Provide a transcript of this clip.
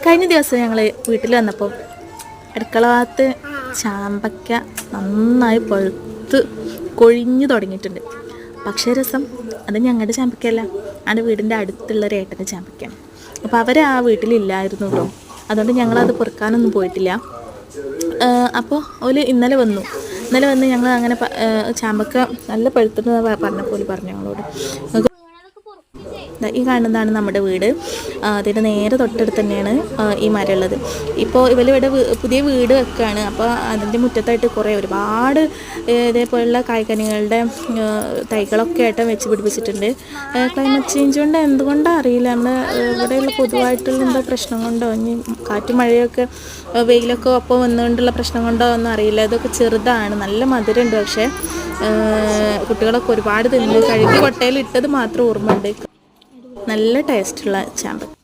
കഴിഞ്ഞ ദിവസം ഞങ്ങൾ വീട്ടിൽ വന്നപ്പോൾ അടുക്കള ഭാഗത്ത് ചാമ്പയ്ക്ക നന്നായി പഴുത്ത് കൊഴിഞ്ഞു തുടങ്ങിയിട്ടുണ്ട്. പക്ഷേ രസം അത് ഞങ്ങളുടെ ചാമ്പയ്ക്കല്ല, എൻ്റെ വീടിൻ്റെ അടുത്തുള്ള ഒരു ഏട്ടൻ്റെ ചാമ്പയ്ക്കാണ്. അപ്പോൾ അവർ ആ വീട്ടിലില്ലായിരുന്നു കേട്ടോ, അതുകൊണ്ട് ഞങ്ങളത് പൊറുക്കാനൊന്നും പോയിട്ടില്ല. അപ്പോൾ അവർ ഇന്നലെ വന്ന് ഞങ്ങൾ അങ്ങനെ ചാമ്പക്ക നല്ല പഴുത്തിട്ട് പറഞ്ഞ ഞങ്ങളോട്. ഈ കാണുന്നതാണ് നമ്മുടെ വീട്. അതിൻ്റെ നേരെ തൊട്ടടുത്ത് തന്നെയാണ് ഈ മരം ഉള്ളത്. ഇപ്പോൾ ഇവരിവിടെ പുതിയ വീട് വെക്കുകയാണ്. അപ്പോൾ അതിൻ്റെ മുറ്റത്തായിട്ട് ഒരുപാട് ഇതേപോലുള്ള കായ്കനികളുടെ തൈകളൊക്കെ ആയിട്ട് വെച്ച് പിടിപ്പിച്ചിട്ടുണ്ട്. ക്ലൈമറ്റ് ചേഞ്ച് കൊണ്ട് എന്തുകൊണ്ടാണ് അറിയില്ല, നമ്മുടെ ഇവിടെയുള്ള പൊതുവായിട്ടുള്ള എന്തോ പ്രശ്നം കൊണ്ടോ ഇനി കാറ്റും മഴയൊക്കെ വെയിലൊക്കെ ഒപ്പം വന്നുകൊണ്ടുള്ള പ്രശ്നം കൊണ്ടോ ഒന്നും അറിയില്ല. ഇതൊക്കെ ചെറുതാണ്, നല്ല മധുരമുണ്ട്. പക്ഷേ കുട്ടികളൊക്കെ ഒരുപാട് തിന്ന് കഴുകി കൊട്ടയിൽ ഇട്ടത് മാത്രം ഓർമ്മയുണ്ട്. നല്ല ടേസ്റ്റുള്ള ചാമ്പക്ക.